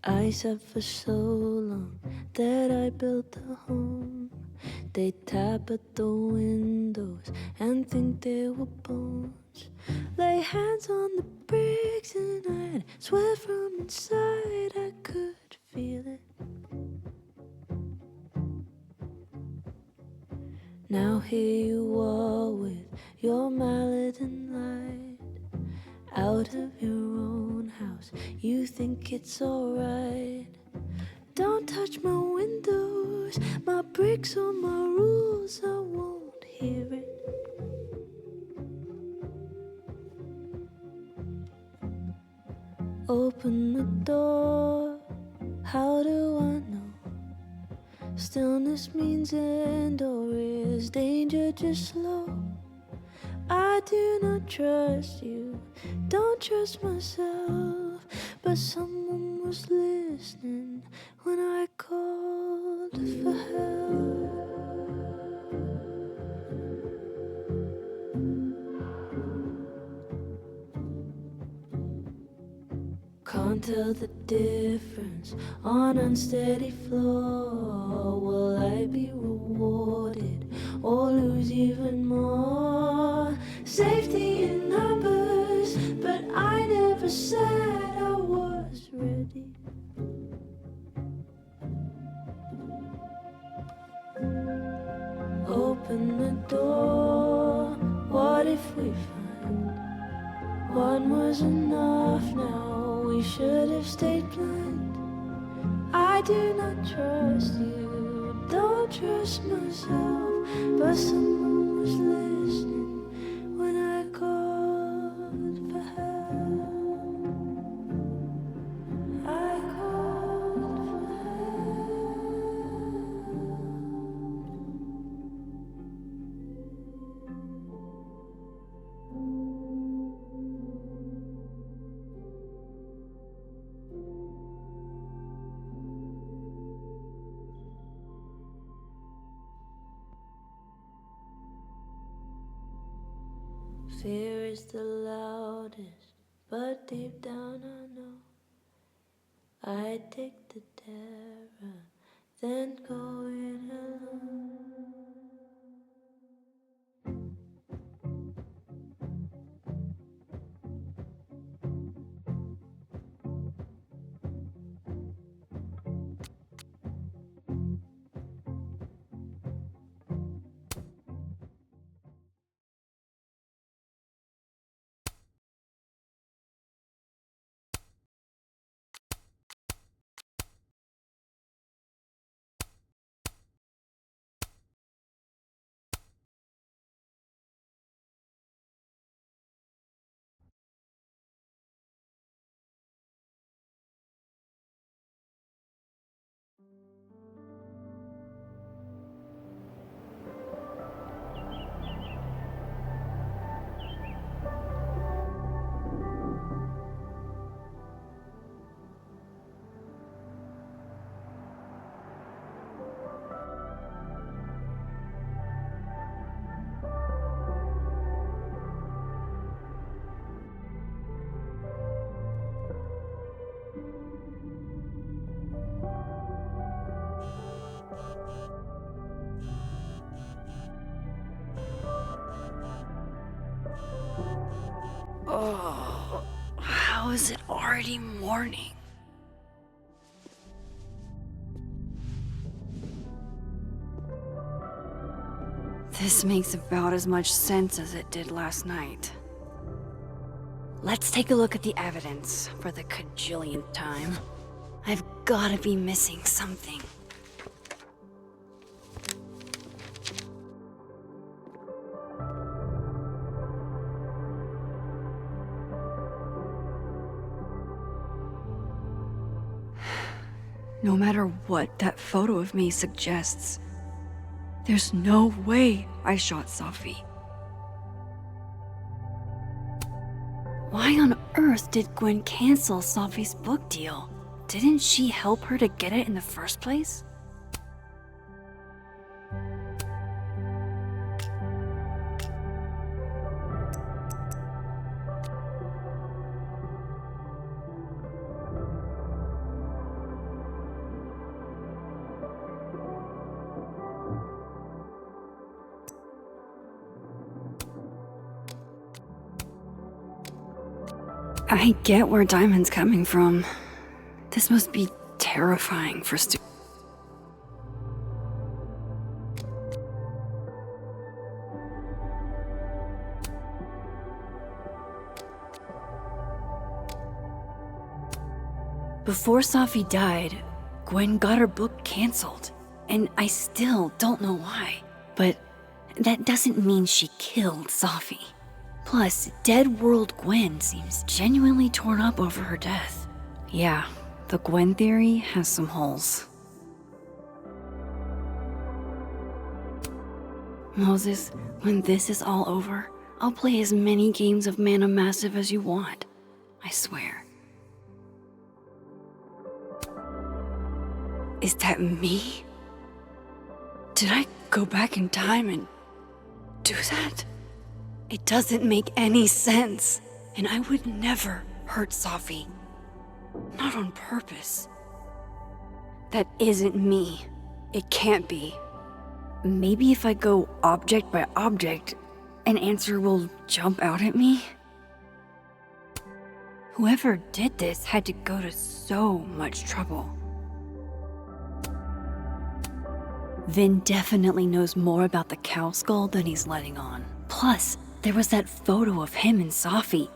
I suffered so long that I built a home. They tap at the windows and think they were bones. Lay hands on the bricks and I'd swear from inside I could feel it. Now here you are with your mallet and light. Out of your own house, you think it's alright. Don't touch my windows, my bricks or my rules, I won't hear it. Open the door, how do I know? Stillness means end, or is danger just slow? I do not trust you, don't trust myself, but someone was listening when I called for help. Can't tell the difference on unsteady floor. Will I be rewarded or lose even more? Safety in numbers, but I never said I was ready. Open the door, what if we find one was enough now? We should have stayed blind. I do not trust you, don't trust myself, but someone was listening when I called for help. I called for Fear is the loudest, but deep down I know I take the terror, then go it alone. Oh, how is it already morning? This makes about as much sense as it did last night. Let's take a look at the evidence for the cajillionth time. I've gotta be missing something. No matter what that photo of me suggests, there's no way I shot Sophie. Why on earth did Gwen cancel Sophie's book deal? Didn't she help her to get it in the first place? I get where Diamond's coming from. This must be terrifying for students. Before Safi died, Gwen got her book canceled, and I still don't know why. But that doesn't mean she killed Safi. Plus, Dead World Gwen seems genuinely torn up over her death. Yeah, the Gwen theory has some holes. Moses, when this is all over, I'll play as many games of Mana Massive as you want. I swear. Is that me? Did I go back in time and do that? It doesn't make any sense. And I would never hurt Safi. Not on purpose. That isn't me. It can't be. Maybe if I go object by object, an answer will jump out at me? Whoever did this had to go to so much trouble. Vin definitely knows more about the cow skull than he's letting on. Plus, there was that photo of him and Safi,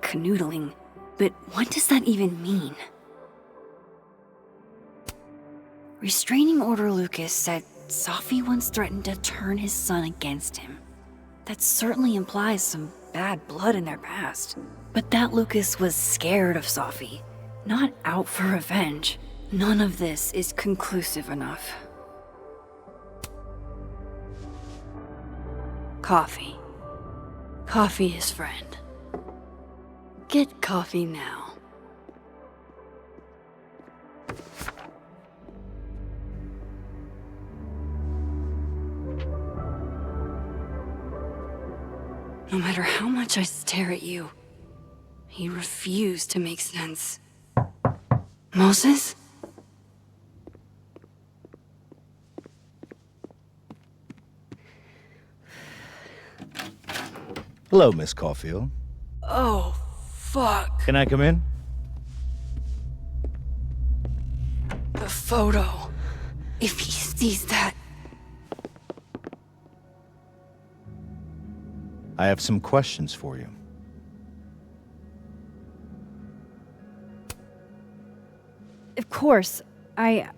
canoodling. But what does that even mean? Restraining Order Lucas said Safi once threatened to turn his son against him. That certainly implies some bad blood in their past. But that Lucas was scared of Safi, not out for revenge. None of this is conclusive enough. Coffee. Coffee is friend. Get coffee now. No matter how much I stare at you, you refuse to make sense. Moses? Hello, Miss Caulfield. Oh, fuck. Can I come in? The photo. If he sees that... I have some questions for you. Of course, I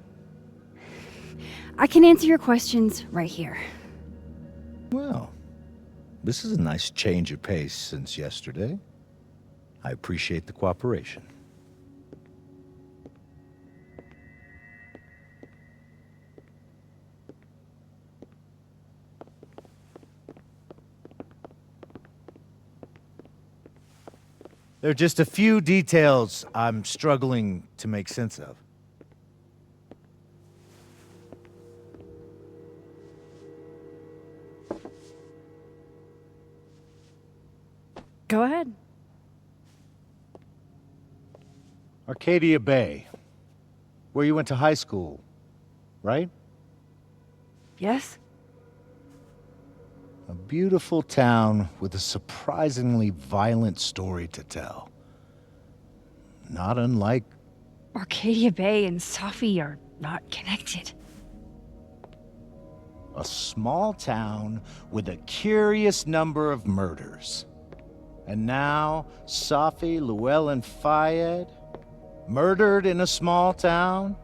can answer your questions right here. Well, this is a nice change of pace since yesterday. I appreciate the cooperation. There are just a few details I'm struggling to make sense of. Go ahead. Arcadia Bay, where you went to high school, right? Yes? A beautiful town with a surprisingly violent story to tell. Not unlike... Arcadia Bay and Safi are not connected. a small town with a curious number of murders. And now, Safi, Llewellyn Fayed, murdered in a small town?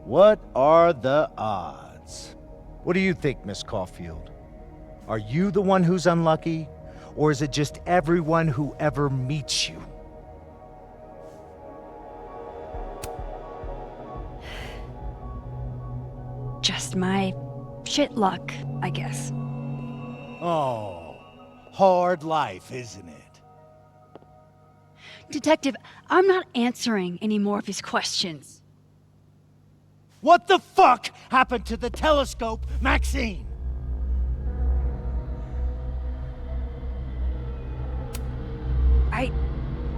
What are the odds? What do you think, Miss Caulfield? Are you the one who's unlucky, or is it just everyone who ever meets you? Just my shit luck, I guess. Oh, hard life, isn't it? Detective, I'm not answering any more of his questions. What the fuck happened to the telescope, Maxine?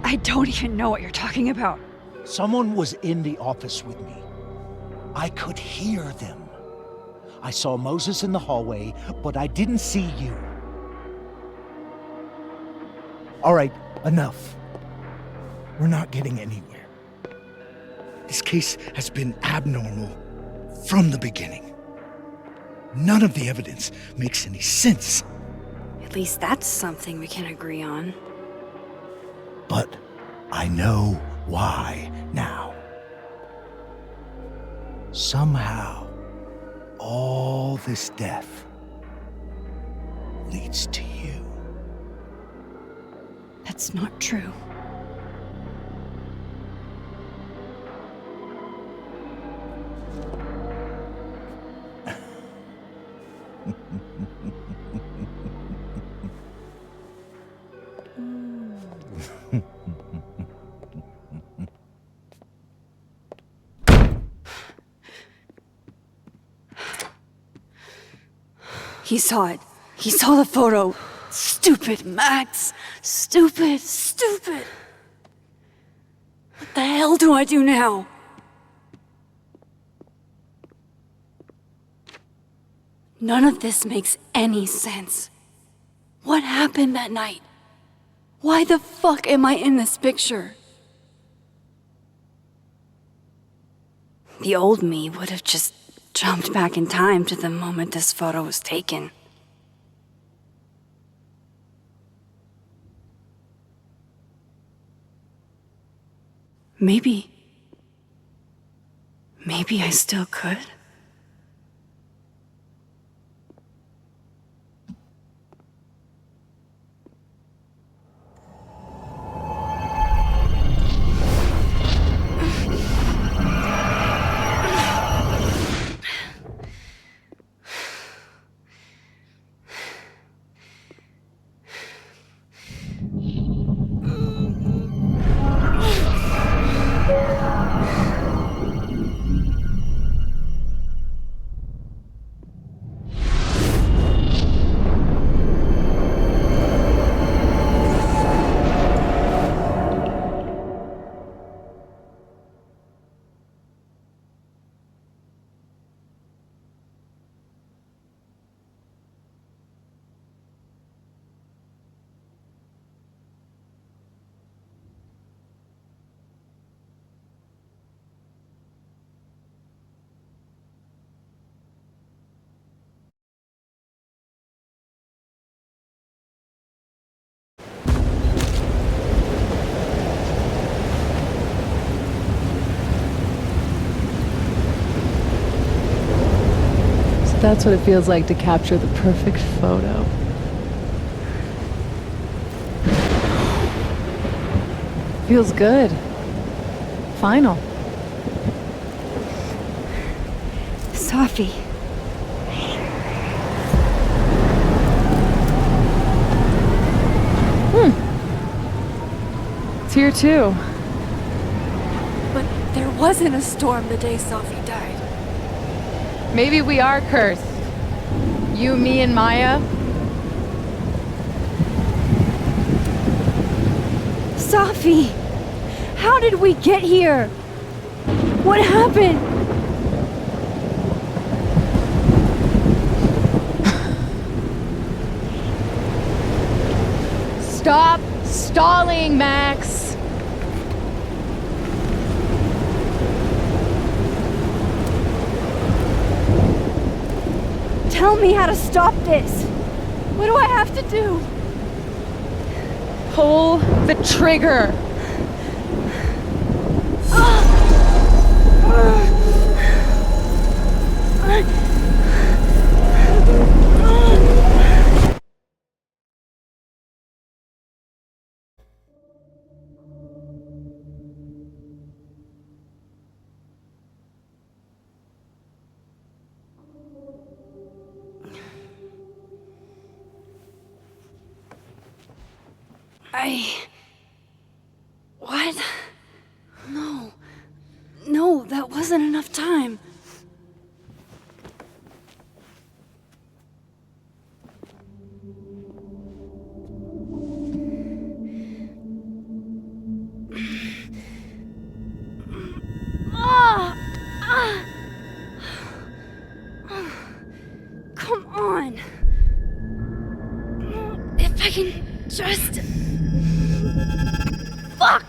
I don't even know what you're talking about. Someone was in the office with me. I could hear them. I saw Moses in the hallway, but I didn't see you. All right, enough. we're not getting anywhere. This case has been abnormal from the beginning. None of the evidence makes any sense. At least that's something we can agree on. But I know why now. Somehow, all this death leads to you. That's not true. He saw it. He saw the photo. Stupid Max. Stupid, stupid. What the hell do I do now? None of this makes any sense. What happened that night? Why the fuck am I in this picture? The old me would have just jumped back in time to the moment this photo was taken. Maybe I still could. That's what it feels like to capture the perfect photo. Feels good. Final. Sophie. It's here too. But there wasn't a storm the day Sophie died. Maybe we are cursed. You, me, and Maya. Sophie! How did we get here? What happened? Stop stalling, Max! Tell me how to stop this. What do I have to do? Pull the trigger. What? No, that wasn't enough time. Come on. If I can just... Fuck!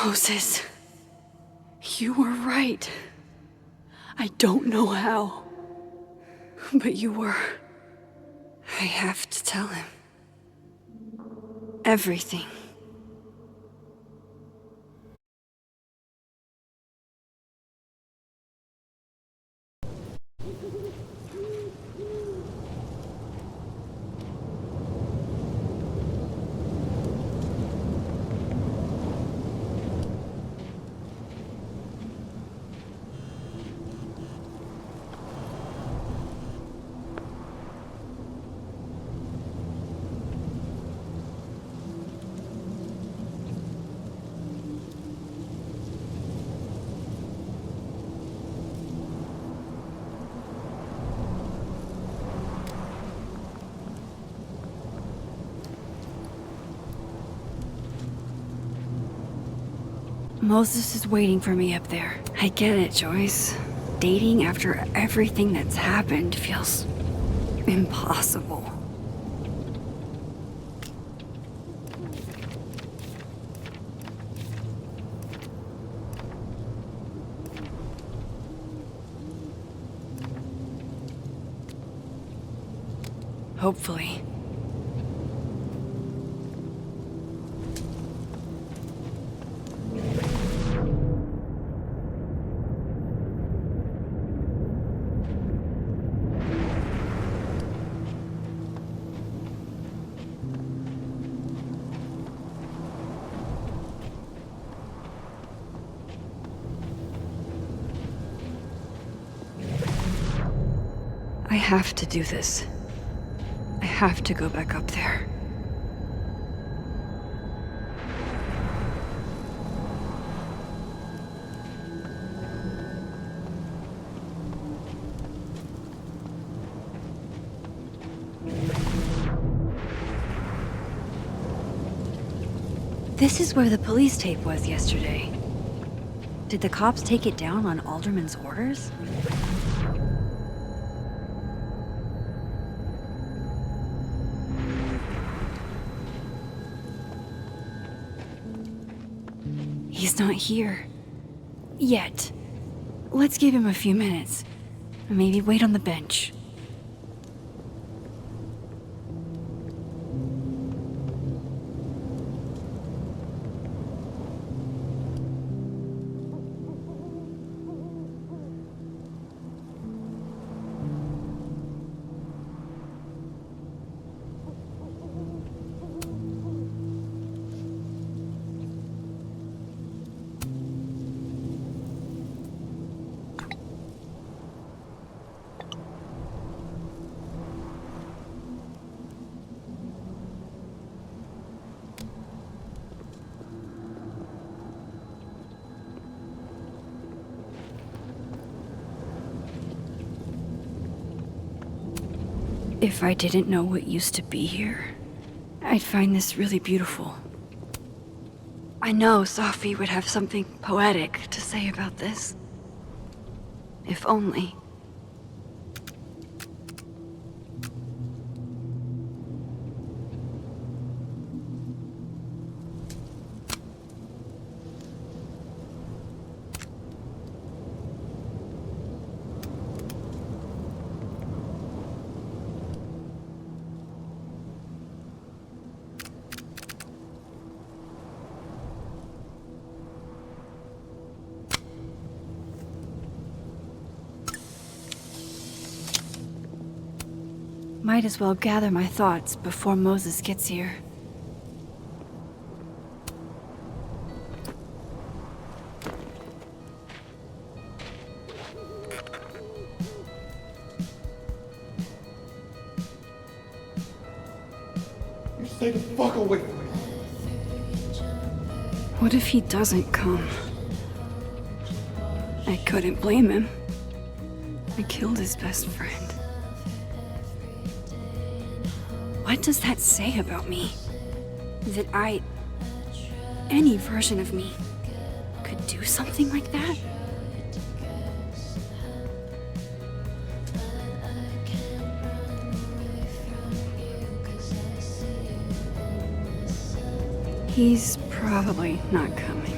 Moses, you were right. I don't know how, but you were. I have to tell him. Everything. Moses is waiting for me up there. I get it, Joyce. Dating after everything that's happened feels impossible. Hopefully. I have to do this. I have to go back up there. This is where the police tape was yesterday. Did the cops take it down on Alderman's orders? He's not here. Yet. Let's give him a few minutes. Maybe wait on the bench. If I didn't know what used to be here, I'd find this really beautiful. I know Sophie would have something poetic to say about this. If only. Might as well gather my thoughts before Moses gets here. You stay the fuck away from me. What if he doesn't come? I couldn't blame him. I killed his best friend. What does that say about me? That any version of me, could do something like that? He's probably not coming.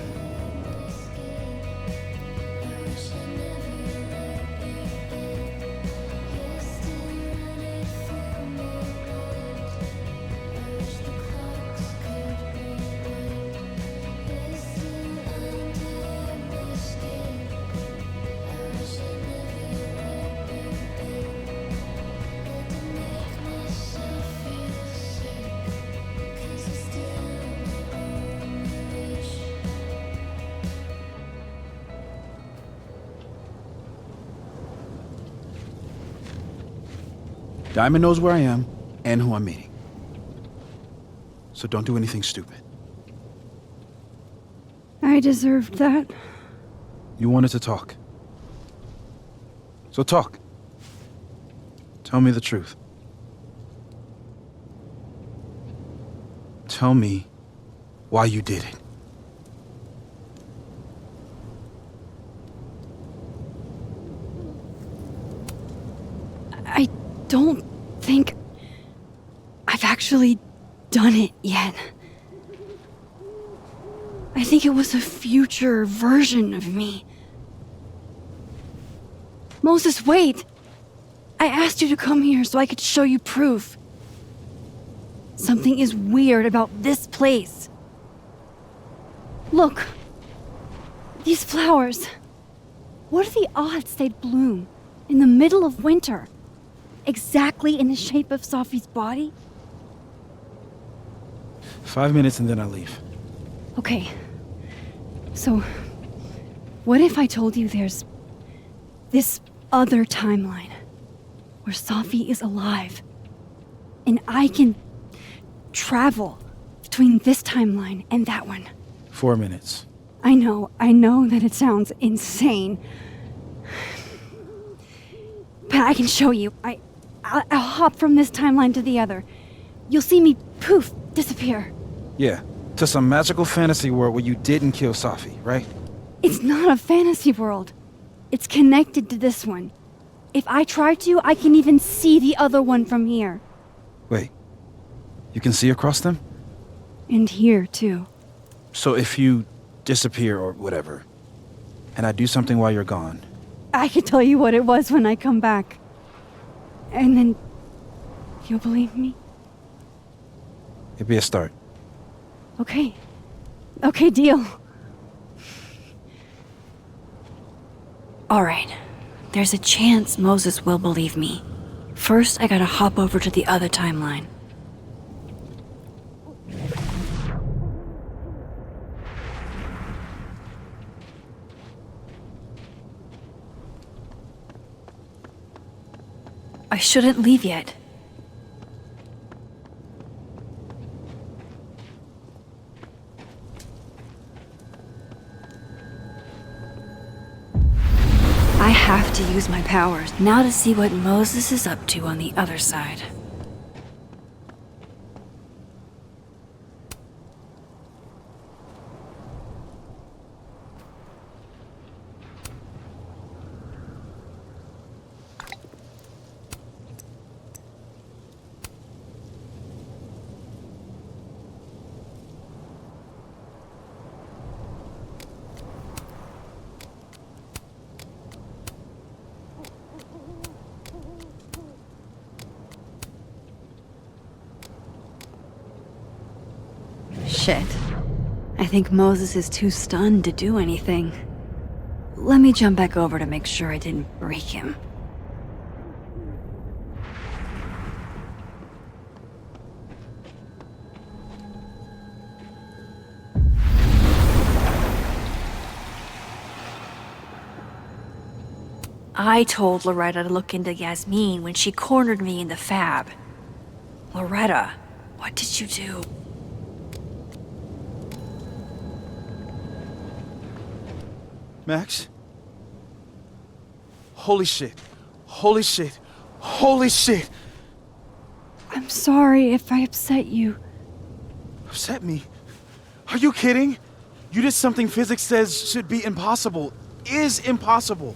Diamond knows where I am and who I'm meeting. So don't do anything stupid. I deserved that. You wanted to talk. So talk. Tell me the truth. Tell me why you did it. I don't think I've actually done it yet. I think it was a future version of me. Moses, wait! I asked you to come here so I could show you proof. Something is weird about this place. Look. These flowers. What are the odds they'd bloom in the middle of winter? Exactly in the shape of Safi's body? 5 minutes and then I leave. Okay. So, what if I told you there's this other timeline where Safi is alive and I can travel between this timeline and that one? 4 minutes. I know that it sounds insane. But I can show you. I'll hop from this timeline to the other. You'll see me, poof, disappear. Yeah, to some magical fantasy world where you didn't kill Safi, right? It's not a fantasy world. It's connected to this one. If I try to, I can even see the other one from here. Wait, you can see across them? And here, too. So if you disappear or whatever, and I do something while you're gone, I can tell you what it was when I come back. And then you'll believe me? it'd be a start. Okay. Okay, deal. All right. There's a chance Moses will believe me. First, I gotta hop over to the other timeline. I shouldn't leave yet. I have to use my powers now to see what Moses is up to on the other side. Shit. I think Moses is too stunned to do anything. Let me jump back over to make sure I didn't break him. I told Loretta to look into Yasmin when she cornered me in the fab. Loretta, what did you do? Max? Holy shit. Holy shit. Holy shit! I'm sorry if I upset you. Upset me? Are you kidding? You did something physics says should be impossible. Is impossible.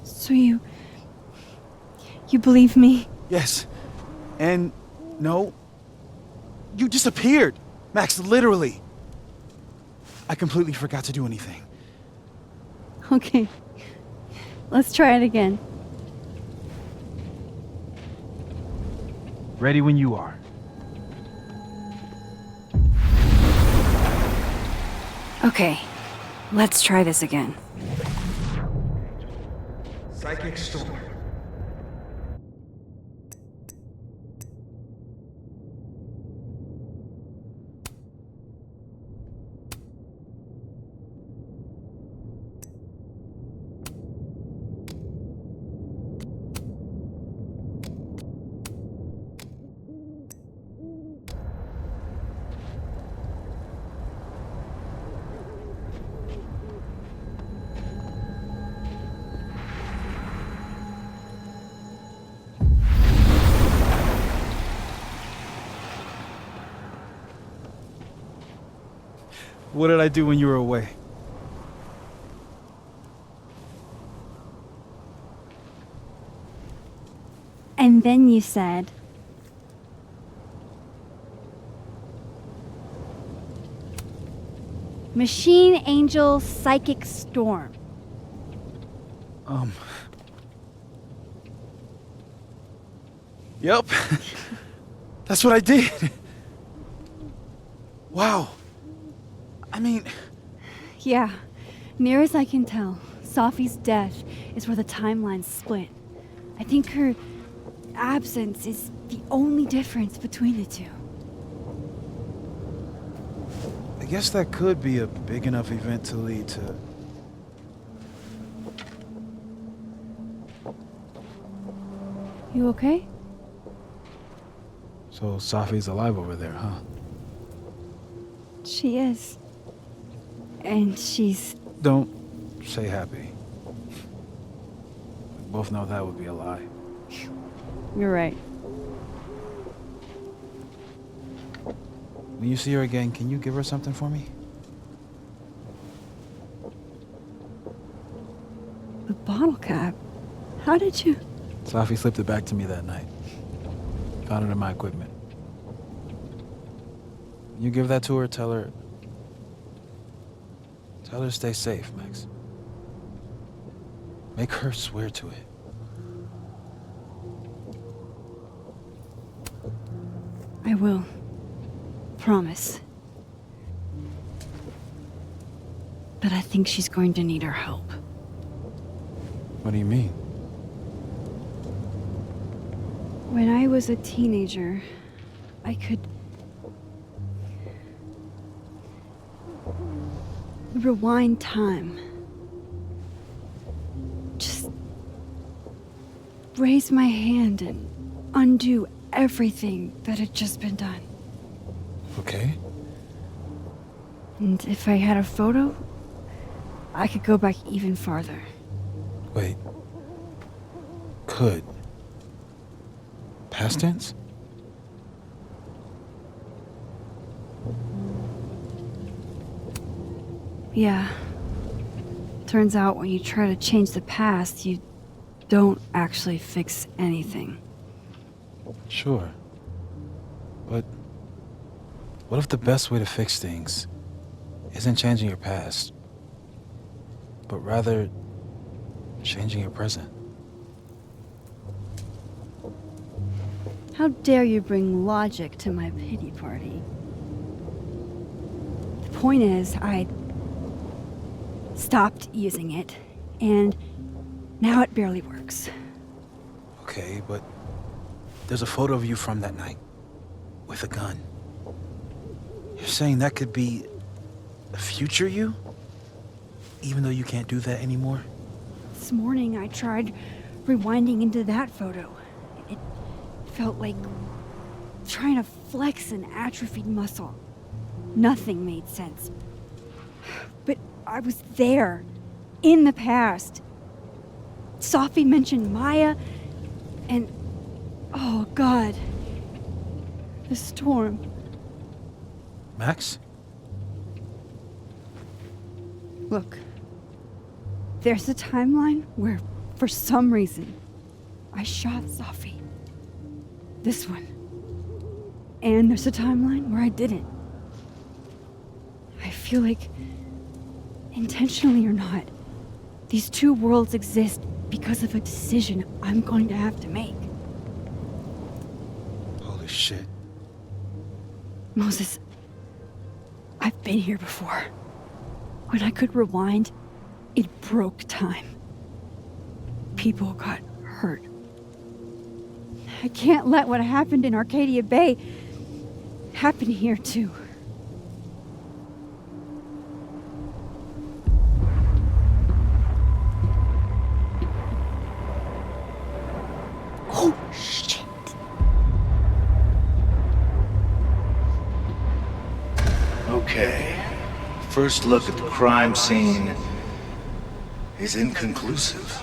So you believe me? Yes. And no. You disappeared. Max, literally. I completely forgot to do anything. Okay. Let's try it again. Ready when you are. Okay. Let's try this again. Psychic storm. What did I do when you were away? And then you said, Machine Angel Psychic Storm. Yep. That's what I did. Wow. I mean... Yeah, near as I can tell, Sophie's death is where the timelines split. I think her absence is the only difference between the two. I guess that could be a big enough event to lead to... You okay? So Sophie's alive over there, huh? She is. And she's... Don't say happy. We both know that would be a lie. You're right. When you see her again, can you give her something for me? The bottle cap? How did you... Sophie slipped it back to me that night. Found it in my equipment. When you give that to her, tell her to stay safe, Max. Make her swear to it. I will. Promise. But I think she's going to need our help. What do you mean? When I was a teenager, I could rewind time. Just raise my hand and undo everything that had just been done. Okay. And if I had a photo, I could go back even farther. Wait. Could. Past tense? Yeah. Turns out when you try to change the past, you don't actually fix anything. Sure. But what if the best way to fix things isn't changing your past, but rather changing your present? How dare you bring logic to my pity party? The point is, I stopped using it, and now it barely works. Okay, but there's a photo of you from that night with a gun. You're saying that could be a future you? Even though you can't do that anymore? This morning I tried rewinding into that photo. It felt like trying to flex an atrophied muscle. Nothing made sense. But I was there, in the past. Sophie mentioned Maya, and oh God, the storm. Max? Look, there's a timeline where, for some reason, I shot Sophie. This one. And there's a timeline where I didn't. I feel like, intentionally or not, these two worlds exist because of a decision I'm going to have to make. Holy shit. Moses, I've been here before. When I could rewind, it broke time. People got hurt. I can't let what happened in Arcadia Bay happen here too. Oh, shit. Okay. First look at the crime scene is inconclusive.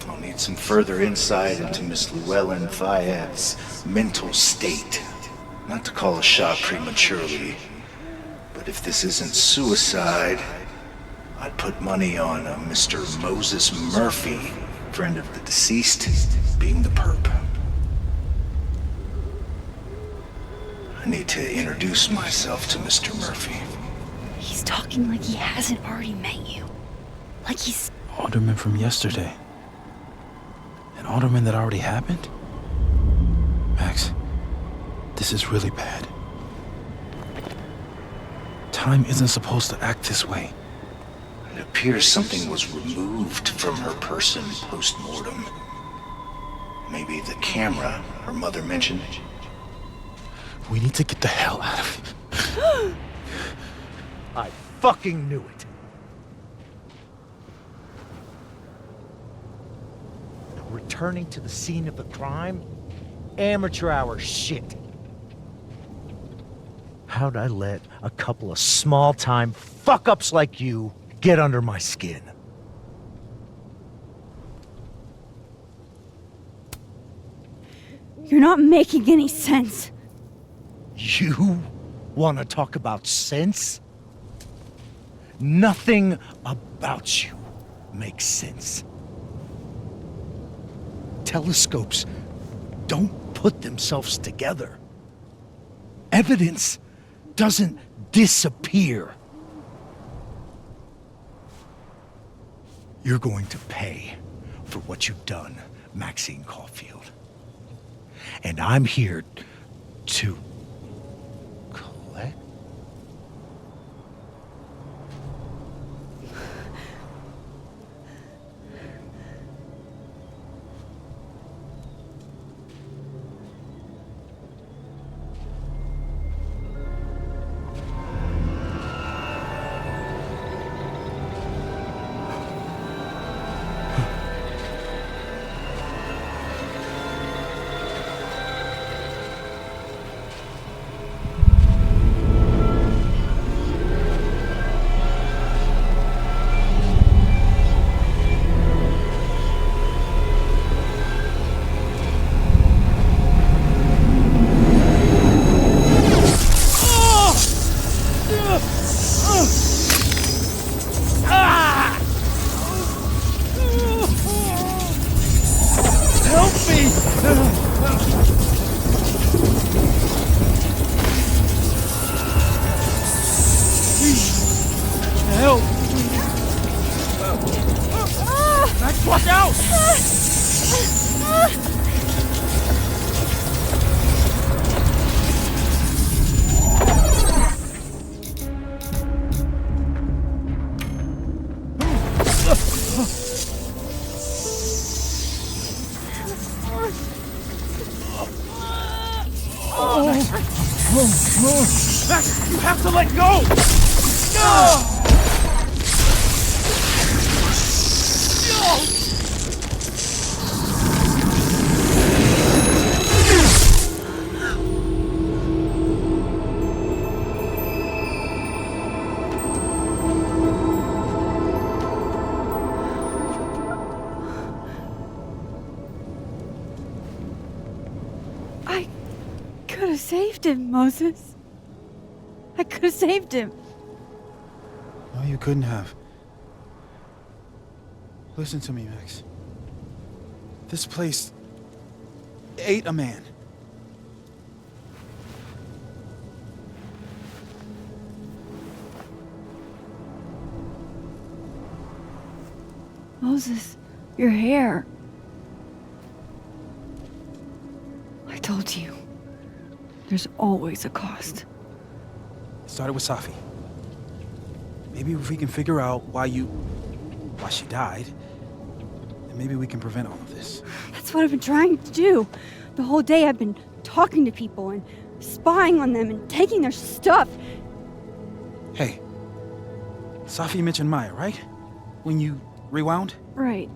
I'll need some further insight into Miss Llewellyn Fayette's mental state. Not to call a shot prematurely, but But if this isn't suicide, I'd put money on a Mr. Moses Murphy, friend of the deceased, being the perp. I need to introduce myself to Mr. Murphy. He's talking like he hasn't already met you. Like he's... Alderman from yesterday. An alderman that already happened? Max, this is really bad. Time isn't supposed to act this way. It appears something was removed from her person post-mortem. Maybe the camera her mother mentioned. We need to get the hell out of here. I fucking knew it. Returning to the scene of the crime? Amateur hour shit. How'd I let a couple of small-time fuck-ups like you get under my skin? You're not making any sense. You want to talk about sense? Nothing about you makes sense. Telescopes don't put themselves together. Evidence doesn't disappear. You're going to pay for what you've done, Maxine Caulfield. And I'm here to collect. Max, you have to let go! I could have saved him, Moses. I could have saved him. No, you couldn't have. Listen to me, Max. This place ate a man. Moses, your hair. I told you. There's always a cost. It started with Safi. Maybe if we can figure out why she died, then maybe we can prevent all of this. That's what I've been trying to do. The whole day I've been talking to people and spying on them and taking their stuff. Hey, Safi mentioned Maya, right? When you rewound? Right.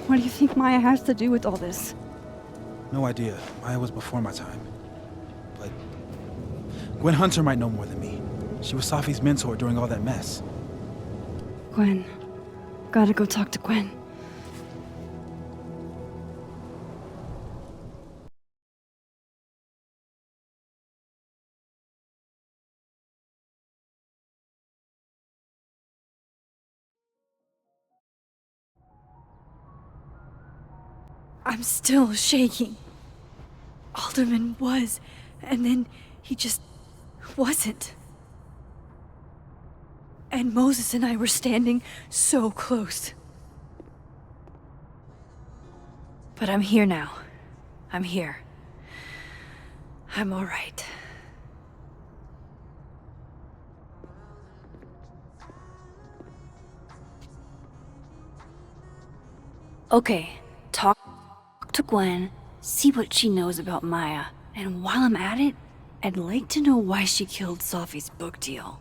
What do you think Maya has to do with all this? No idea. Maya was before my time. But Gwen Hunter might know more than me. She was Safi's mentor during all that mess. Gwen. Gotta go talk to Gwen. I'm still shaking. Alderman was, and then he just wasn't. And Moses and I were standing so close. But I'm here now. I'm here. I'm all right. Okay, talk to Gwen, see what she knows about Maya, and while I'm at it, I'd like to know why she killed Sophie's book deal.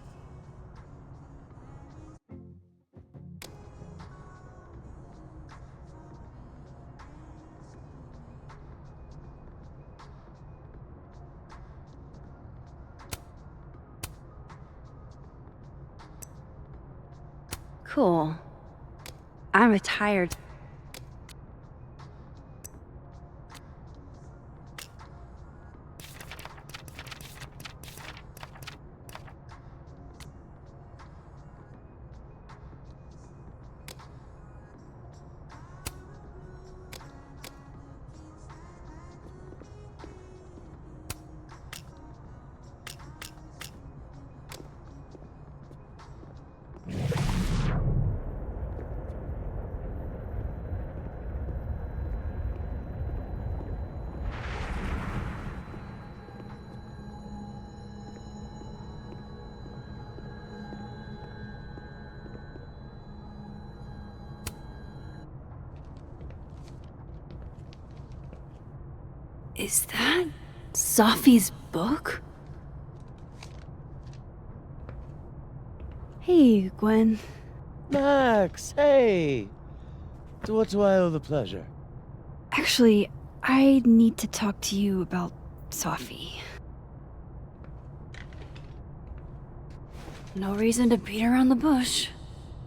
Cool. I'm retired. Is that Sophie's book? Hey, Gwen. Max, hey! To what do I owe the pleasure? Actually, I need to talk to you about Sophie. No reason to beat around the bush.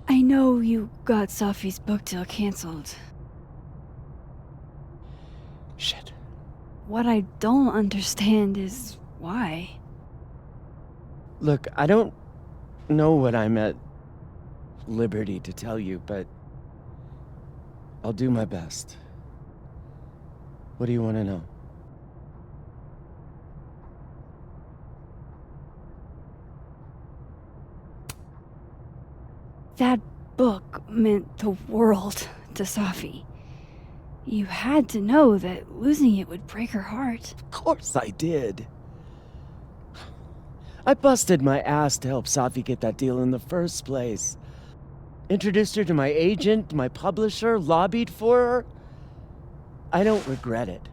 I know you got Sophie's book deal canceled. Shit. What I don't understand is why. Look, I don't know what I'm at liberty to tell you, but I'll do my best. What do you want to know? That book meant the world to Sophie. You had to know that losing it would break her heart. Of course I did. I busted my ass to help Sophie get that deal in the first place. Introduced her to my agent, my publisher, lobbied for her. I don't regret it.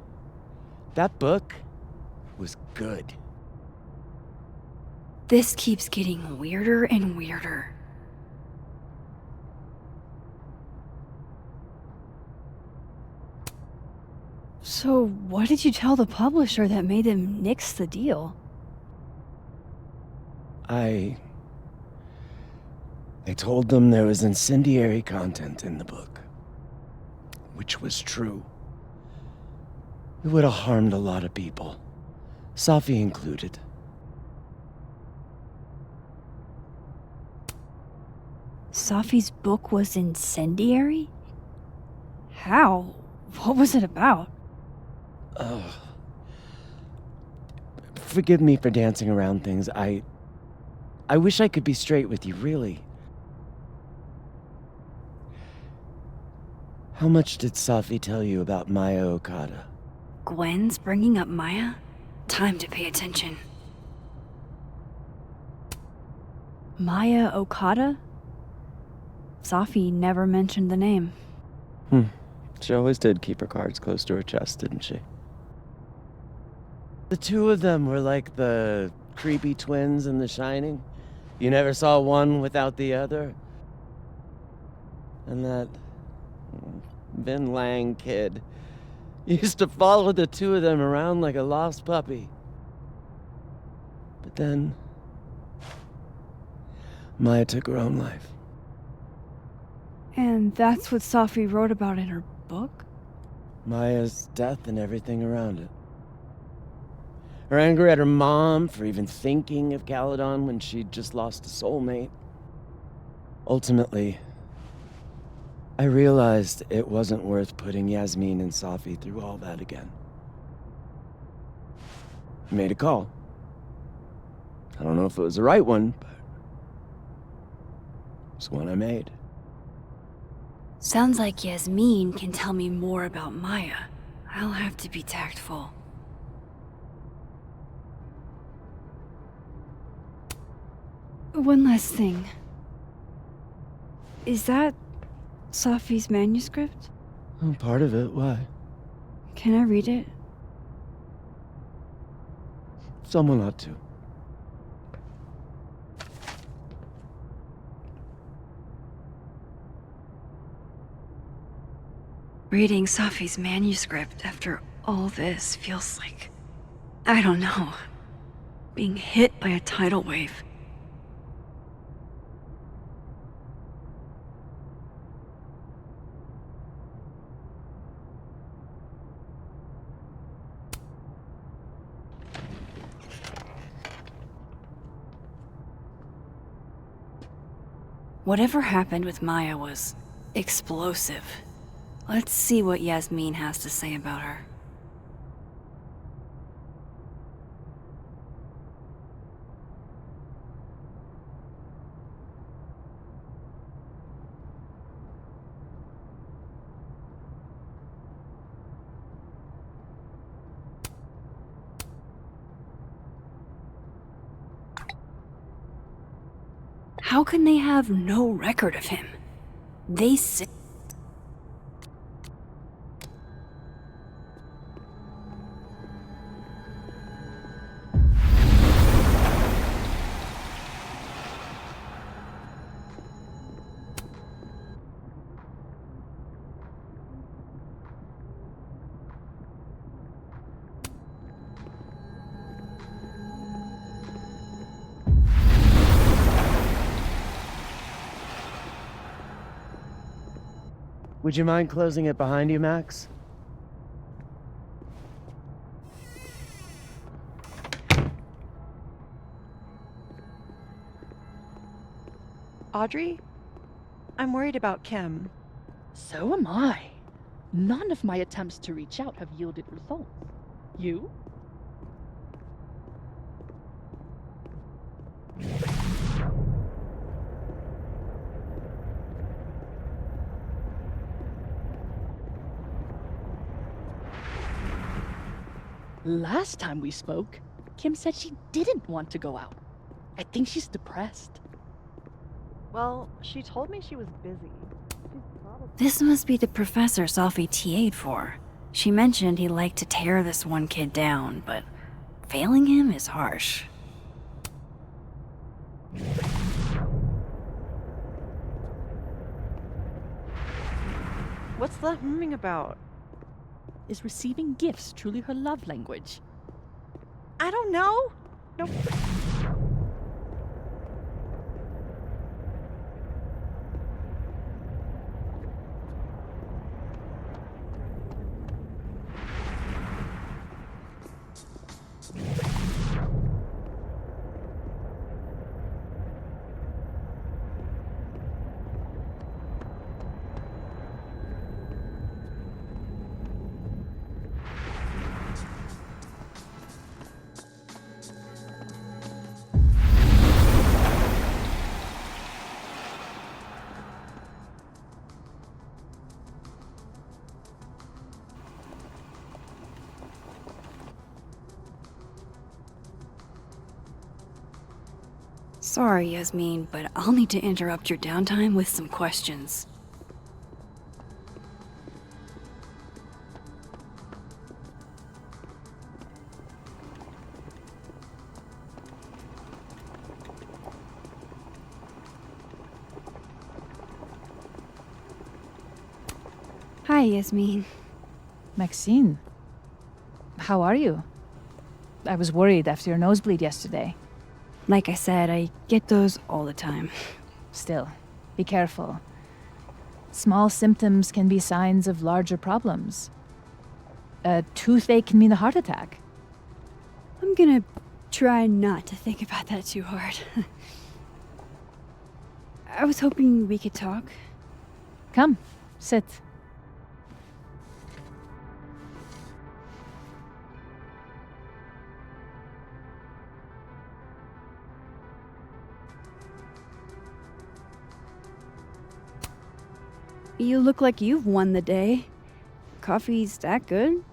That book was good. This keeps getting weirder and weirder. So, what did you tell the publisher that made them nix the deal? I told them there was incendiary content in the book, which was true. It would have harmed a lot of people, Sophie included. Sophie's book was incendiary? How? What was it about? Forgive me for dancing around things. I wish I could be straight with you, really. How much did Sophie tell you about Maya Okada? Gwen's bringing up Maya? Time to pay attention. Maya Okada? Sophie never mentioned the name. She always did keep her cards close to her chest, didn't she? The two of them were like the creepy twins in The Shining. You never saw one without the other. And that Vin Lang kid used to follow the two of them around like a lost puppy. But then Maya took her own life. And that's what Sophie wrote about in her book? Maya's death and everything around it. Her anger at her mom for even thinking of Caledon when she'd just lost a soulmate. Ultimately, I realized it wasn't worth putting Yasmin and Safi through all that again. I made a call. I don't know if it was the right one, but it's one I made. Sounds like Yasmin can tell me more about Maya. I'll have to be tactful. One last thing. Is that Safi's manuscript? Oh, part of it, why? Can I read it? Someone ought to. Reading Safi's manuscript after all this feels like... I don't know. Being hit by a tidal wave. Whatever happened with Maya was explosive. Let's see what Yasmin has to say about her. How can they have no record of him? They say... Would you mind closing it behind you, Max? Audrey? I'm worried about Kim. So am I. None of my attempts to reach out have yielded results. You? Last time we spoke, Kim said she didn't want to go out. I think she's depressed. Well, she told me she was busy. This must be the professor Safi TA'd for. She mentioned he liked to tear this one kid down, but failing him is harsh. What's that humming about? Is receiving gifts truly her love language? I don't know. No. Sorry, Yasmin, but I'll need to interrupt your downtime with some questions. Hi, Yasmin. Maxine, how are you? I was worried after your nosebleed yesterday. Like I said, I get those all the time. Still, be careful. Small symptoms can be signs of larger problems. A toothache can mean a heart attack. I'm gonna try not to think about that too hard. I was hoping we could talk. Come, Sit. You look like you've won the day. Coffee's that good?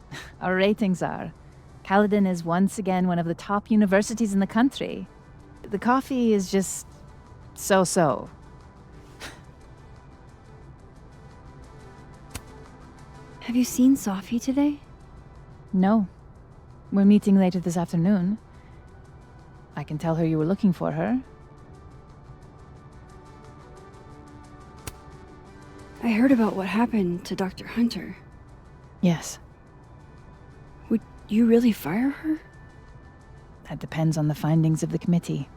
Our ratings are. Caledon is once again one of the top universities in the country. The coffee is just so-so. Have you seen Sophie today? No. We're meeting later this afternoon. I can tell her you were looking for her. I heard about what happened to Dr. Hunter. Yes. Would you really fire her? That depends on the findings of the committee.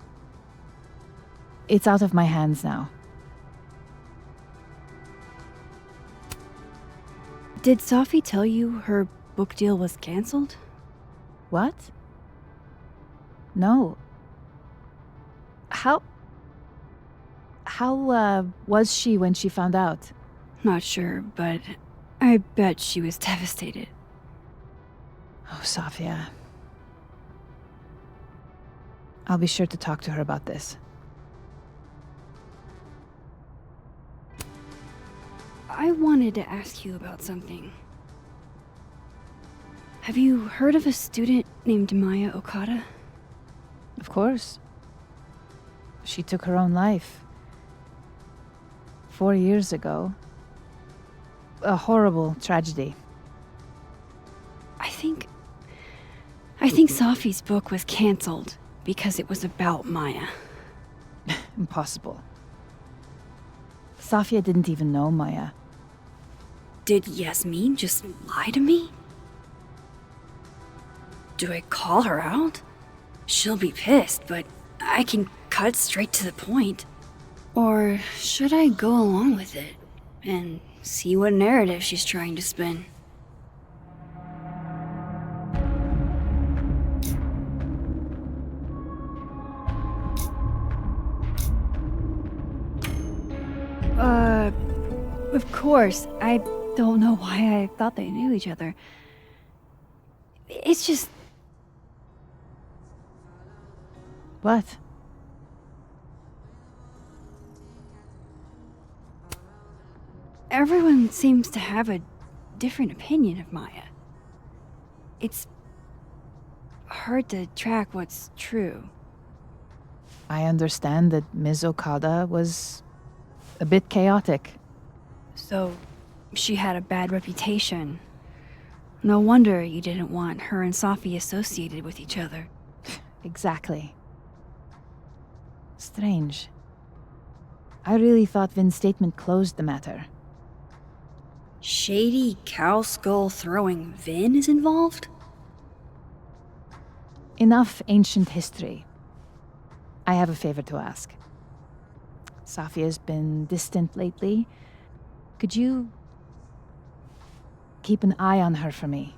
It's out of my hands now. Did Sophie tell you her book deal was canceled? What? No. How was she when she found out? Not sure, but I bet she was devastated. Oh, Sophia. I'll be sure to talk to her about this. I wanted to ask you about something. Have you heard of a student named Maya Okada? Of course. She took her own life. 4 years ago. A horrible tragedy. I think Sophie's book was canceled because it was about Maya. Impossible. Sophia didn't even know Maya. Did Yasmin just lie to me? Do I call her out? She'll be pissed, but I can cut straight to the point. Or should I go along with it and see what narrative she's trying to spin? Of course. I don't know why I thought they knew each other. It's just... What? Everyone seems to have a different opinion of Maya. It's hard to track what's true. I understand that Ms. Okada was a bit chaotic. So, she had a bad reputation. No wonder you didn't want her and Sophie associated with each other. Exactly. Strange. I really thought Vin's statement closed the matter. Shady cow skull throwing Vin is involved? Enough ancient history. I have a favor to ask. Sophia's been distant lately. Could you keep an eye on her for me?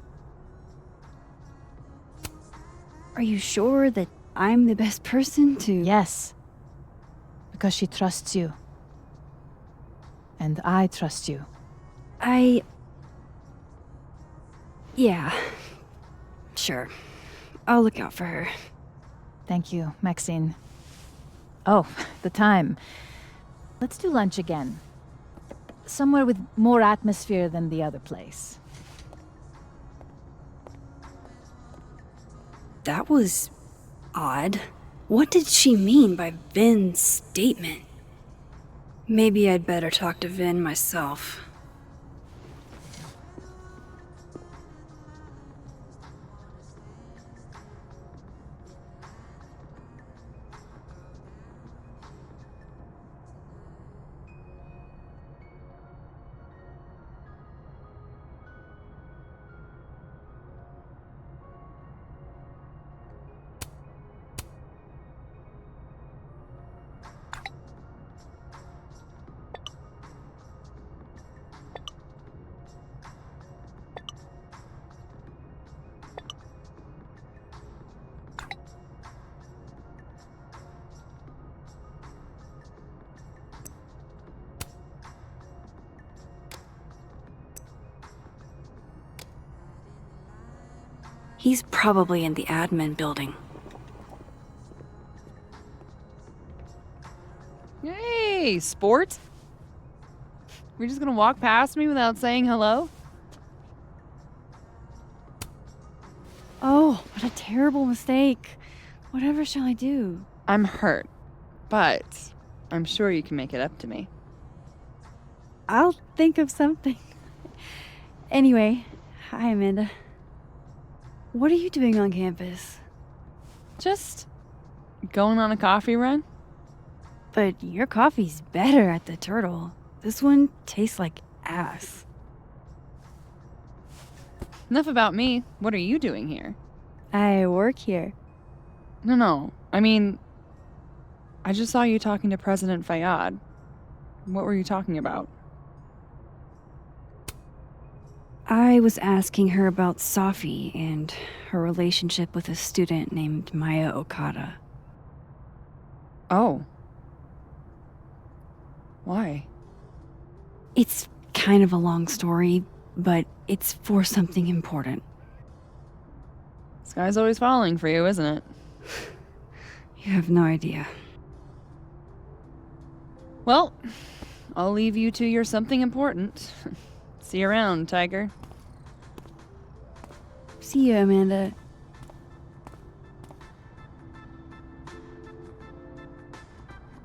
Are you sure that I'm the best person to... Yes. Because she trusts you. And I trust you. Yeah. Sure. I'll look out for her. Thank you, Maxine. Oh, the time. Let's do lunch again. Somewhere with more atmosphere than the other place. That was... odd. What did she mean by Vin's statement? Maybe I'd better talk to Vin myself. He's probably in the admin building. Hey, sport? We're just gonna walk past me without saying hello? Oh, what a terrible mistake. Whatever shall I do? I'm hurt, but I'm sure you can make it up to me. I'll think of something. Anyway, hi, Amanda. What are you doing on campus? Just going on a coffee run? But your coffee's better at the Turtle. This one tastes like ass. Enough about me. What are you doing here? I work here. No. I mean, I just saw you talking to President Fayyad. What were you talking about? I was asking her about Safi and her relationship with a student named Maya Okada. Oh. Why? It's kind of a long story, but it's for something important. This guy's always falling for you, isn't it? You have no idea. Well, I'll leave you to your something important. See you around, Tiger. See you, Amanda.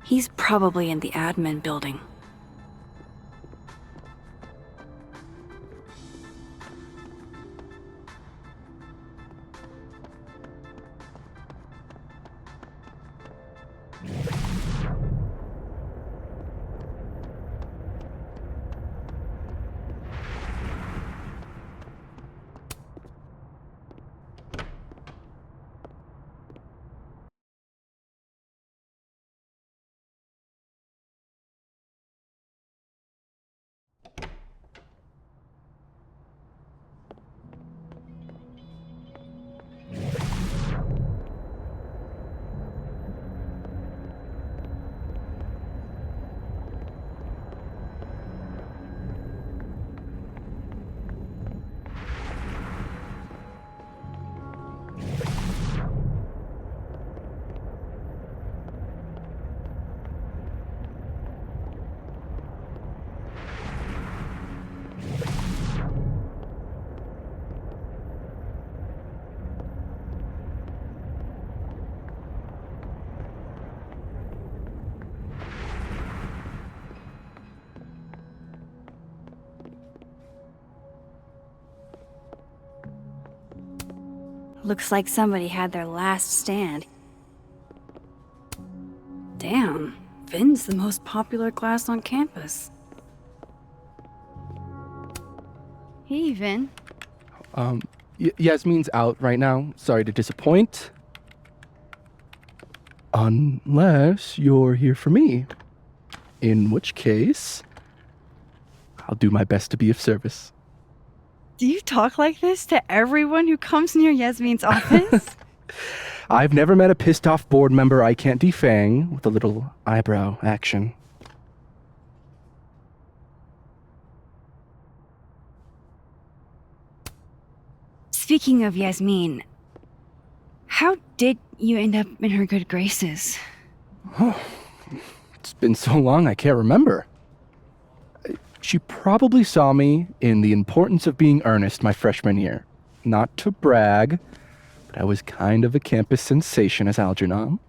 He's probably in the admin building. Looks like somebody had their last stand. Damn, Vin's the most popular class on campus. Hey, Vin. Yasmin's out right now. Sorry to disappoint. Unless you're here for me. In which case, I'll do my best to be of service. Do you talk like this to everyone who comes near Yasmin's office? I've never met a pissed off board member I can't defang with a little eyebrow action. Speaking of Yasmin, how did you end up in her good graces? It's been so long I can't remember. She probably saw me in The Importance of Being Earnest my freshman year. Not to brag, but I was kind of a campus sensation as Algernon.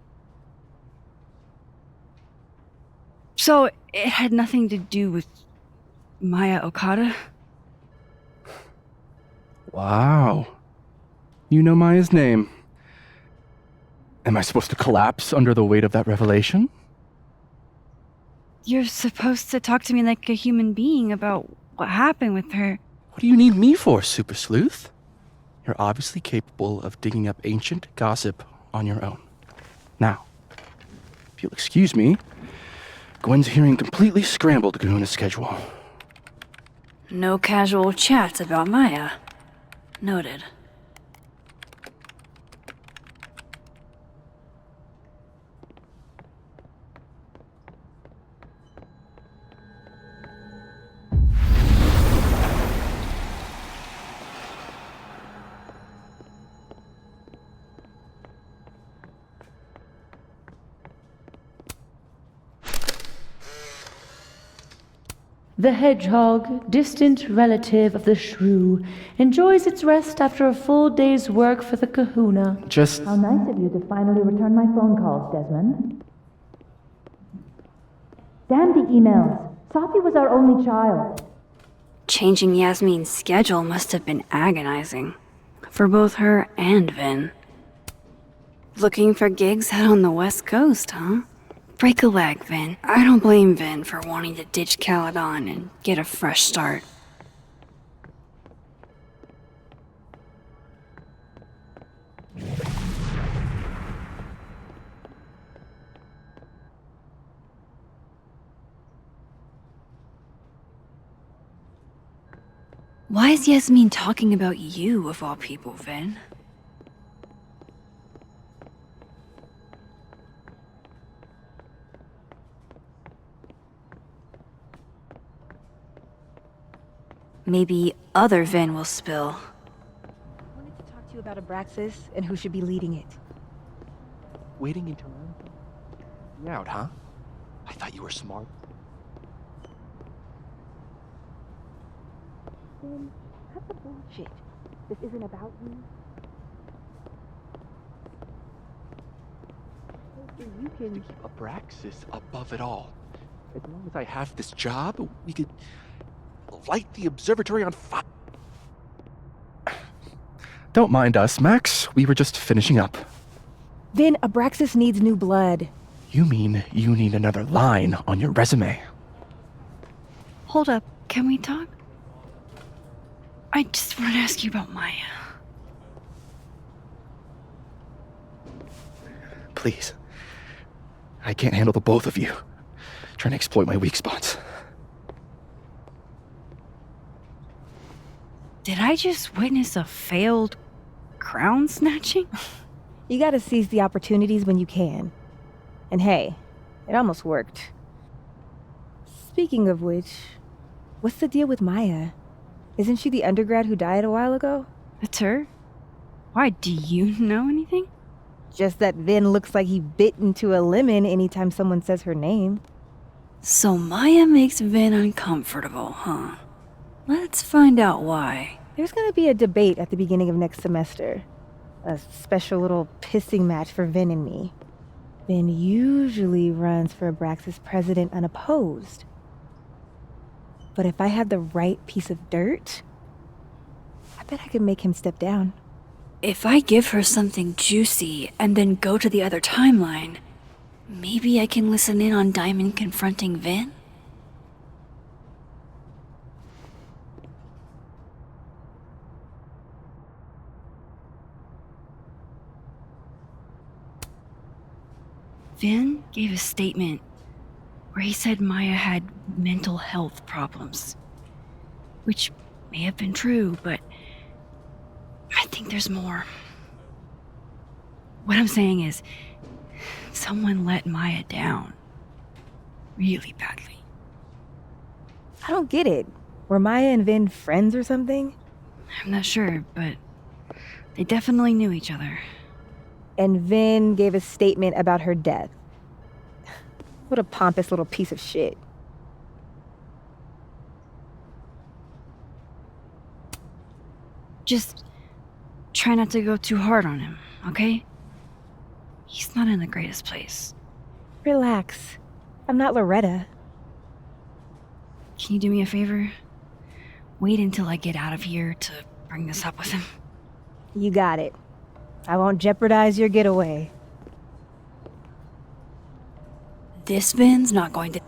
So it had nothing to do with Maya Okada? Wow. You know Maya's name. Am I supposed to collapse under the weight of that revelation? You're supposed to talk to me like a human being about what happened with her. What do you need me for, Super Sleuth? You're obviously capable of digging up ancient gossip on your own. Now, if you'll excuse me, Gwen's hearing completely scrambled Kahuna schedule. No casual chats about Maya. Noted. The hedgehog, distant relative of the shrew, enjoys its rest after a full day's work for the kahuna. Just. How nice of you to finally return my phone calls, Desmond. Damn the emails. Safi was our only child. Changing Yasmin's schedule must have been agonizing. For both her and Vin. Looking for gigs out on the West Coast, huh? Break a leg, Vin. I don't blame Vin for wanting to ditch Caledon and get a fresh start. Why is Yasmin talking about you, of all people, Vin? Maybe other Vin will spill. I wanted to talk to you about Abraxas and who should be leading it. Waiting in Toronto? You out, huh? I thought you were smart. Then, cut the bullshit. This isn't about you. You can keep Abraxas above it all. As long as I have this job, we could light the observatory on fire. Don't mind us, Max. We were just finishing up. Then Abraxas needs new blood. You mean you need another line on your resume? Hold up, can we talk? I just want to ask you about Maya. Please. I can't handle the both of you. Trying to exploit my weak spots. Did I just witness a failed crown snatching? You gotta seize the opportunities when you can. And hey, it almost worked. Speaking of which, what's the deal with Maya? Isn't she the undergrad who died a while ago? It's her? Why, do you know anything? Just that Vin looks like he bit into a lemon anytime someone says her name. So Maya makes Vin uncomfortable, huh? Let's find out why. There's gonna be a debate at the beginning of next semester. A special little pissing match for Vin and me. Vin usually runs for Abraxas president unopposed. But if I had the right piece of dirt, I bet I could make him step down. If I give her something juicy and then go to the other timeline, maybe I can listen in on Diamond confronting Vin? Vin gave a statement where he said Maya had mental health problems. Which may have been true, but I think there's more. What I'm saying is, someone let Maya down. Really badly. I don't get it. Were Maya and Vin friends or something? I'm not sure, but they definitely knew each other. And Vin gave a statement about her death. What a pompous little piece of shit. Just try not to go too hard on him, okay? He's not in the greatest place. Relax. I'm not Loretta. Can you do me a favor? Wait until I get out of here to bring this up with him. You got it. I won't jeopardize your getaway. This Vin's not going to...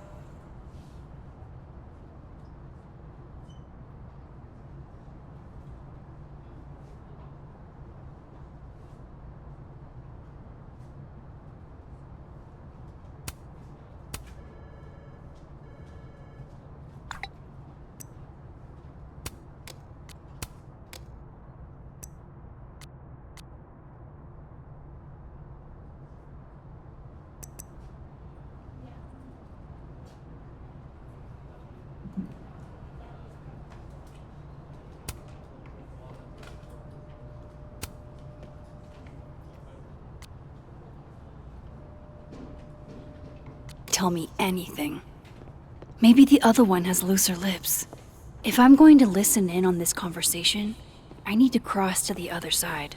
Tell me anything. Maybe the other one has looser lips. If I'm going to listen in on this conversation, I need to cross to the other side.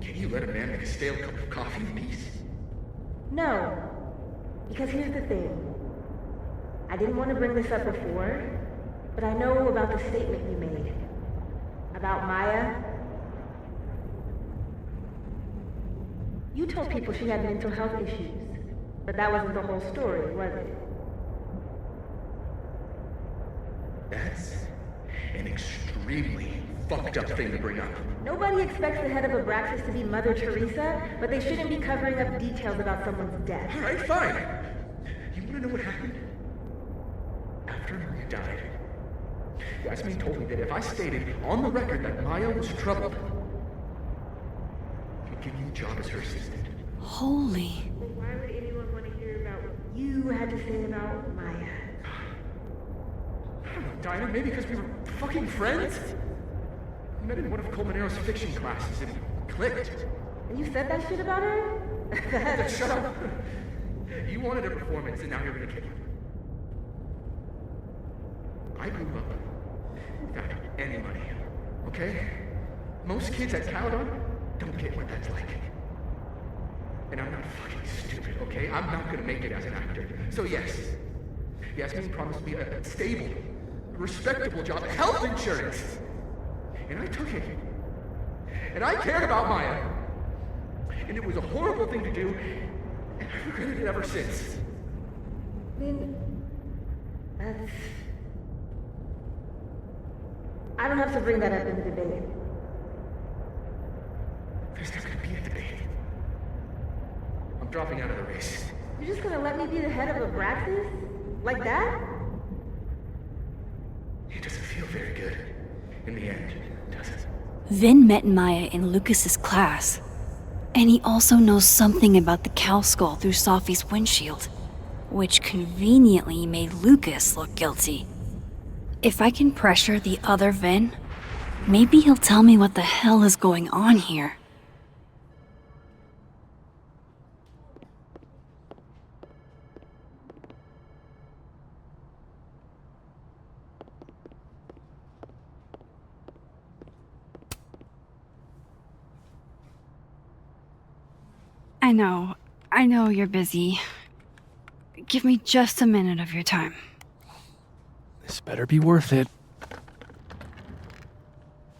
Can you let a man make a stale cup of coffee in peace? No. Because here's the thing. I didn't want to bring this up before, but I know about the statement you made. About Maya. You told people she had mental health issues, but that wasn't the whole story, was it? That's an extremely fucked up thing to bring up. Nobody expects the head of Abraxas to be Mother Teresa, but they shouldn't be covering up details about someone's death. Alright, fine. You wanna know what happened? After Maria died, Yasmin told me that if I stated on the record that Maya was troubled, she'd give you a job as her assistant. Holy. Well, why would anyone want to hear about what you had to say about Maya? I don't know, Dinah, maybe because we were fucking friends? I met in one of Colmenaro's fiction classes and clicked. And you said that shit about her? Shut up. You wanted a performance and now you're gonna kill it. I grew up without any money, okay? Most kids at Caledon don't get what that's like. And I'm not fucking stupid, okay? I'm not gonna make it as an actor. So yes, Yasmin promised me a stable, respectable job, health insurance. And I took it. And I cared about Maya. And it was a horrible thing to do, and I've regretted it ever since. That's... I don't have to bring that up in the debate. There's not gonna be a debate. I'm dropping out of the race. You're just gonna let me be the head of Abraxas? Like that? It doesn't feel very good. In the end, does it? Vin met Maya in Lucas's class. And he also knows something about the cow skull through Sophie's windshield, which conveniently made Lucas look guilty. If I can pressure the other Vin, maybe he'll tell me what the hell is going on here. I know you're busy. Give me just a minute of your time. This better be worth it.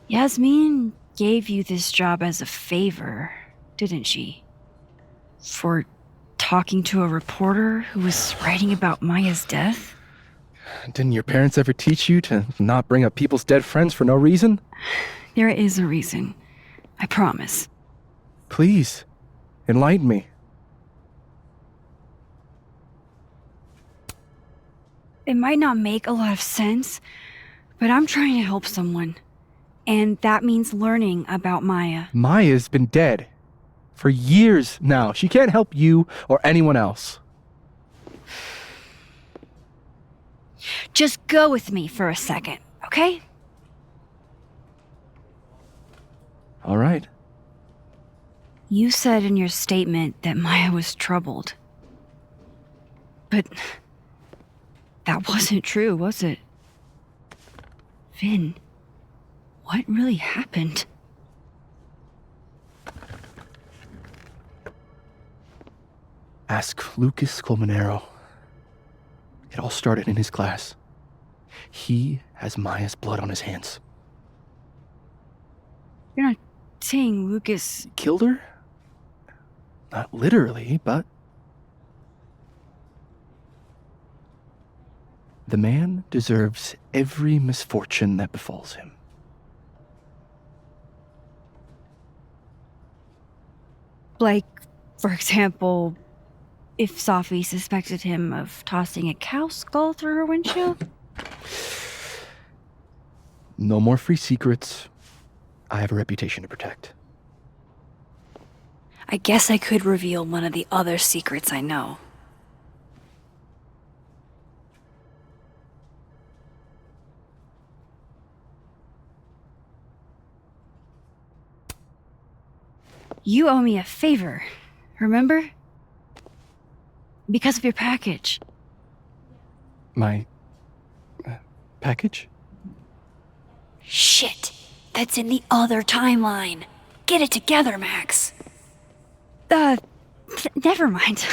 Yasmin gave you this job as a favor, didn't she? For talking to a reporter who was writing about Maya's death? Didn't your parents ever teach you to not bring up people's dead friends for no reason? There is a reason. I promise. Please, enlighten me. It might not make a lot of sense, but I'm trying to help someone. And that means learning about Maya. Maya's been dead for years now. She can't help you or anyone else. Just go with me for a second, okay? All right. You said in your statement that Maya was troubled. But that wasn't true, was it? Vin, what really happened? Ask Lucas Colmenero. It all started in his class. He has Maya's blood on his hands. You're not saying Lucas... Killed her? Not literally, but The man deserves every misfortune that befalls him. Like, for example, if Sophie suspected him of tossing a cow skull through her windshield? No more free secrets. I have a reputation to protect. I guess I could reveal one of the other secrets I know. You owe me a favor, remember? Because of your package. My package? Shit! That's in the other timeline! Get it together, Max! Never mind.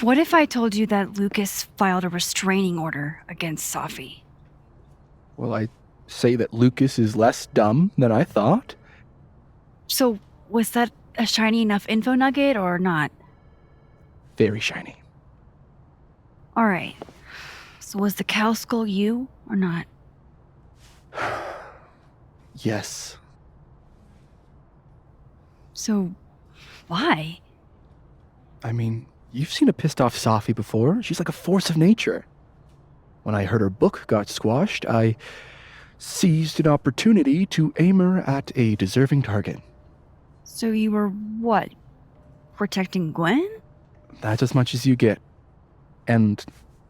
What if I told you that Lucas filed a restraining order against Sophie? Well, I say that Lucas is less dumb than I thought. So, was that a shiny enough info nugget or not? Very shiny. Alright. So was the cow skull you or not? Yes. So, why? I mean, you've seen a pissed off Sophie before. She's like a force of nature. When I heard her book got squashed, I seized an opportunity to aim her at a deserving target. So you were, what, protecting Gwen? That's as much as you get. And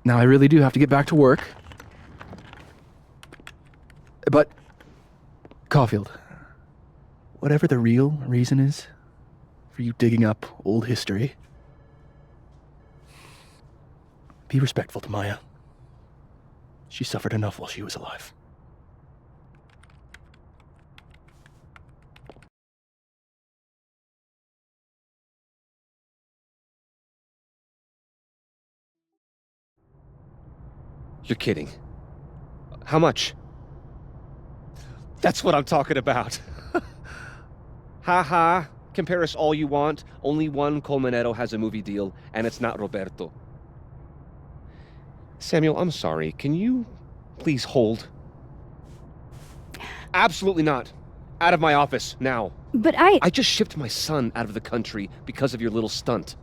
now I really do have to get back to work. But, Caulfield, whatever the real reason is for you digging up old history, be respectful to Maya. She suffered enough while she was alive. You're kidding. How much? That's what I'm talking about. Ha ha. Compare us all you want. Only one Colmenero has a movie deal, and it's not Roberto. Samuel, I'm sorry. Can you please hold? Absolutely not. Out of my office, now. But I just shipped my son out of the country because of your little stunt.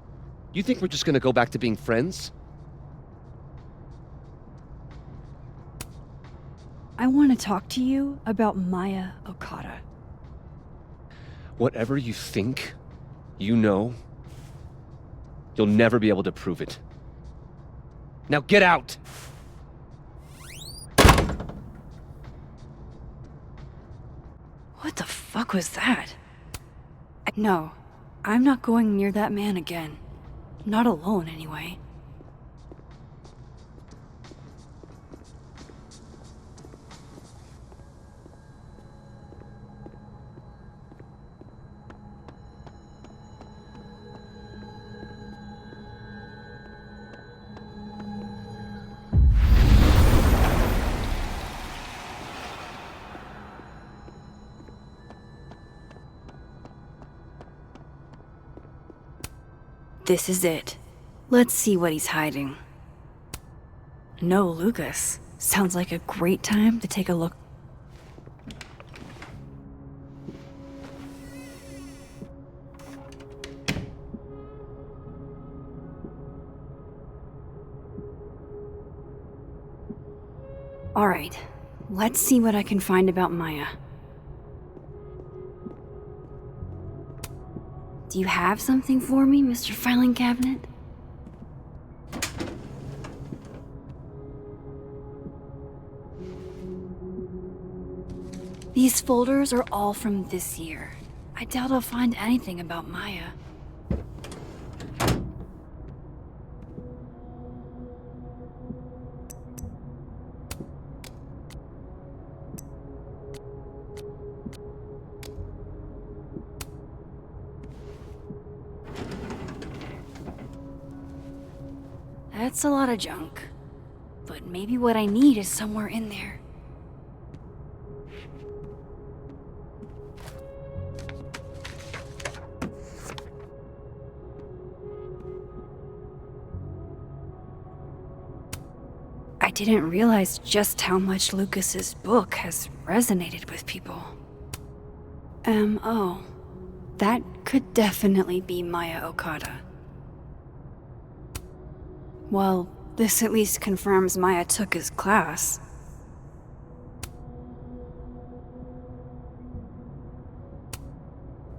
You think we're just gonna go back to being friends? I want to talk to you about Maya Okada. Whatever you think, you know, you'll never be able to prove it. Now get out! What the fuck was that? No, I'm not going near that man again. Not alone, anyway. This is it. Let's see what he's hiding. No, Lucas. Sounds like a great time to take a look. Alright, let's see what I can find about Maya. Do you have something for me, Mr. Filing Cabinet? These folders are all from this year. I doubt I'll find anything about Maya. That's a lot of junk. But maybe what I need is somewhere in there. didn't realize just how much Lucas's book has resonated with people. M.O. That could definitely be Maya Okada. Well, this at least confirms Maya took his class.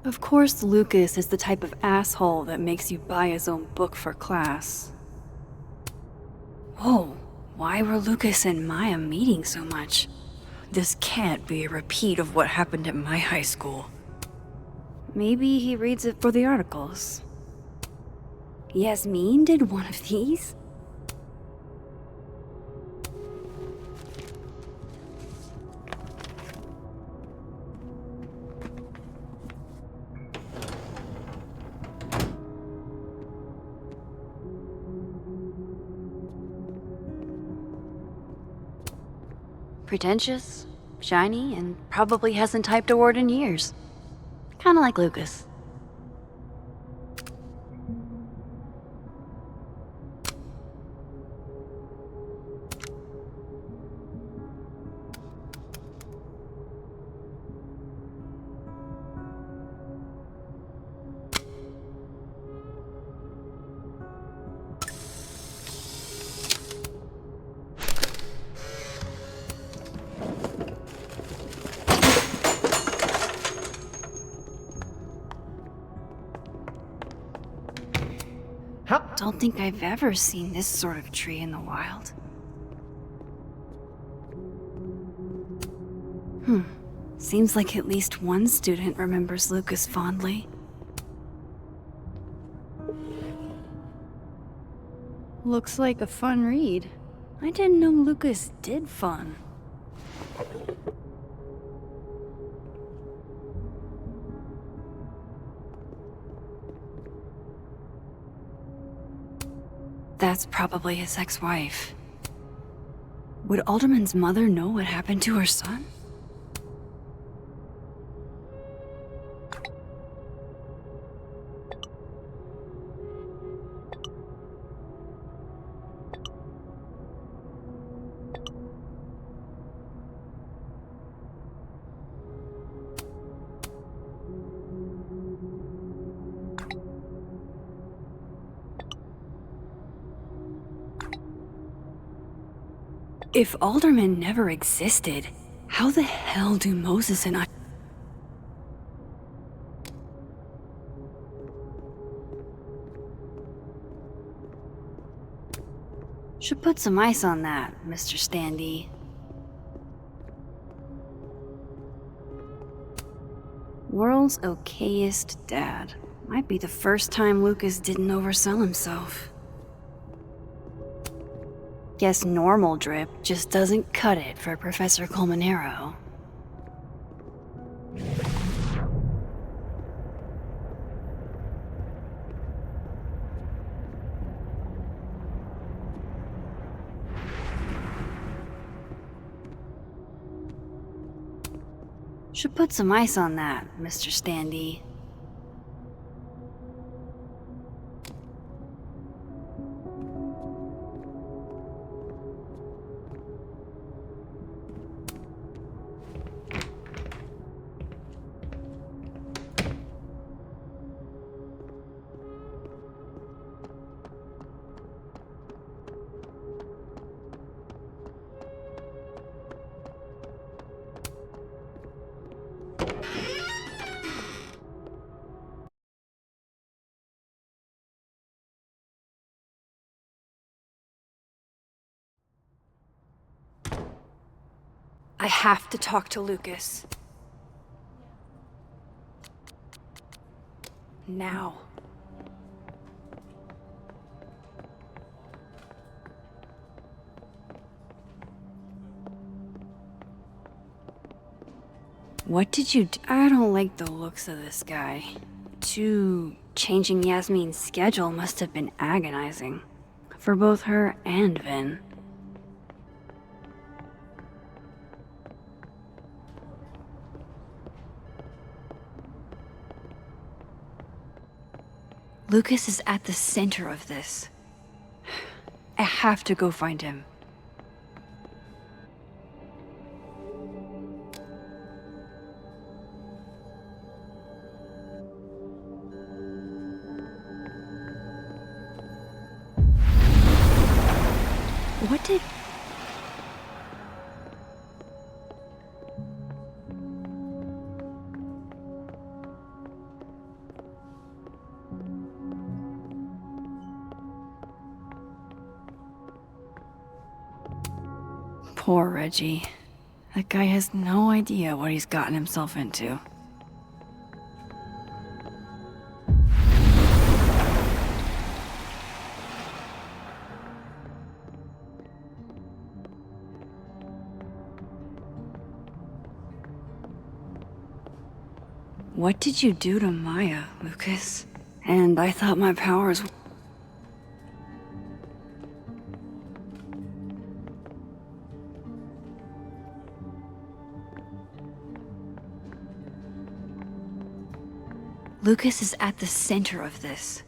Of course, Lucas is the type of asshole that makes you buy his own book for class. Whoa, why were Lucas and Maya meeting so much? This can't be a repeat of what happened at my high school. Maybe he reads it for the articles. Yasmin did one of these? Pretentious, shiny, and probably hasn't typed a word in years. Kinda like Lucas. Don't think I've ever seen this sort of tree in the wild. Seems like at least one student remembers Lucas fondly. Looks like a fun read. I didn't know Lucas did fun. That's probably his ex-wife. Would Alderman's mother know what happened to her son? If Alderman never existed, how the hell do Moses and I... Should put some ice on that, Mr. Standy. World's okayest dad. Might be the first time Lucas didn't oversell himself. Guess normal drip just doesn't cut it for Professor Colmenero. Should put some ice on that, Mr. Standy. I have to talk to Lucas. Now. What did you do? I don't like the looks of this guy. Changing Yasmin's schedule must have been agonizing. For both her and Vin. Lucas is at the center of this. I have to go find him. What did... Poor Reggie. That guy has no idea what he's gotten himself into. What did you do to Maya, Lucas? And I thought my powers... Lucas is at the center of this.